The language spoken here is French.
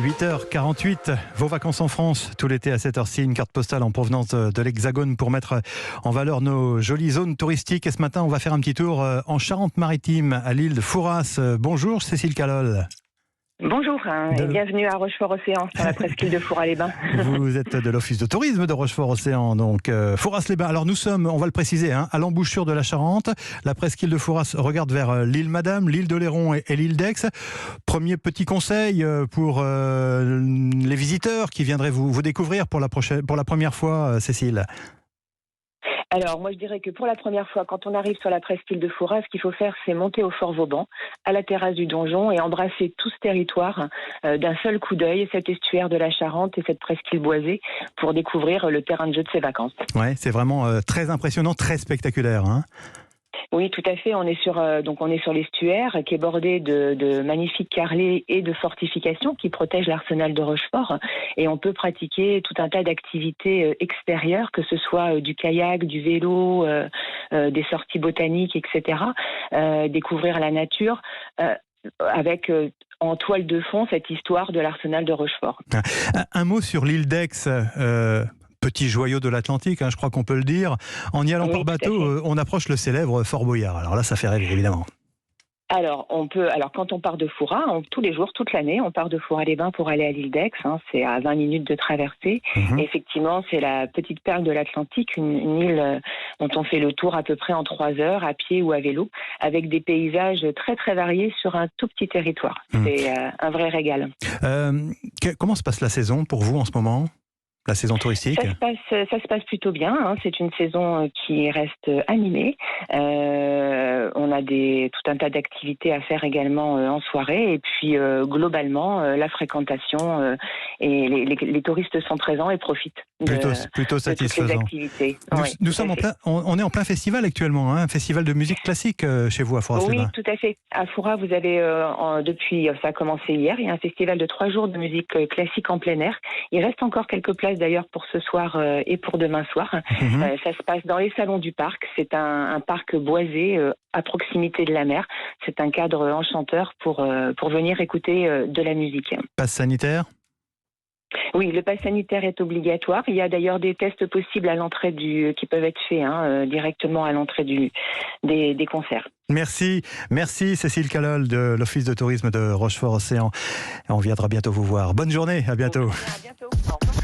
8h48, vos vacances en France, tout l'été à cette heure-ci, une carte postale en provenance de l'Hexagone pour mettre en valeur nos jolies zones touristiques. Et ce matin, on va faire un petit tour en Charente-Maritime, à l'île de Fouras. Bonjour Cécile Calol. Bonjour et bienvenue à Rochefort-Océan, sur la presqu'île de Fouras-les-Bains. Vous êtes de l'Office de tourisme de Rochefort-Océan, donc Fouras-les-Bains. Alors nous sommes, on va le préciser, à l'embouchure de la Charente. La presqu'île de Fouras regarde vers l'île Madame, l'île d'Oléron et l'île d'Aix. Premier petit conseil pour les visiteurs qui viendraient vous découvrir pour la première fois, Cécile. Alors, moi, je dirais que pour la première fois, quand on arrive sur la presqu'île de Fouras, ce qu'il faut faire, c'est monter au Fort Vauban, à la terrasse du donjon, et embrasser tout ce territoire d'un seul coup d'œil, cet estuaire de la Charente et cette presqu'île boisée, pour découvrir le terrain de jeu de ses vacances. Ouais, c'est vraiment très impressionnant, très spectaculaire, hein. Oui, tout à fait. On est sur l'estuaire qui est bordé de magnifiques carrelets et de fortifications qui protègent l'arsenal de Rochefort. Et on peut pratiquer tout un tas d'activités extérieures, que ce soit du kayak, du vélo, des sorties botaniques, etc. Découvrir la nature avec en toile de fond cette histoire de l'arsenal de Rochefort. Un mot sur l'île d'Aix. Petit joyau de l'Atlantique, je crois qu'on peut le dire. En y allant par bateau, on approche le célèbre Fort Boyard. Alors là, ça fait rêver, évidemment. Alors, quand on part de Fouras, tous les jours, toute l'année, on part de Fouras-les-Bains pour aller à l'île d'Aix. C'est à 20 minutes de traversée. Et effectivement, c'est la petite perle de l'Atlantique, une île dont on fait le tour à peu près en 3 heures, à pied ou à vélo, avec des paysages très très variés sur un tout petit territoire. C'est un vrai régal. Comment se passe la saison pour vous en ce moment ? La saison touristique ? Ça se passe plutôt bien. C'est une saison qui reste animée. On a tout un tas d'activités à faire également en soirée. Et puis, globalement, la fréquentation et les touristes sont présents et profitent plutôt satisfaisant. De toutes les activités. Nous sommes on est en plein festival actuellement, un festival de musique classique chez vous à Fouras-les-Bains. Oui, tout à fait. À Fouras, vous avez, ça a commencé hier, il y a un festival de 3 jours de musique classique en plein air. Il reste encore quelques places d'ailleurs pour ce soir et pour demain soir. Ça se passe dans les salons du parc. C'est un parc boisé à proximité de la mer. C'est un cadre enchanteur pour venir écouter de la musique. Passe sanitaire ? Oui, le pass sanitaire est obligatoire. Il y a d'ailleurs des tests possibles à l'entrée qui peuvent être faits directement à l'entrée des concerts. Merci Cécile Calol de l'Office de tourisme de Rochefort-Océan. On viendra bientôt vous voir. Bonne journée, à bientôt. À bientôt.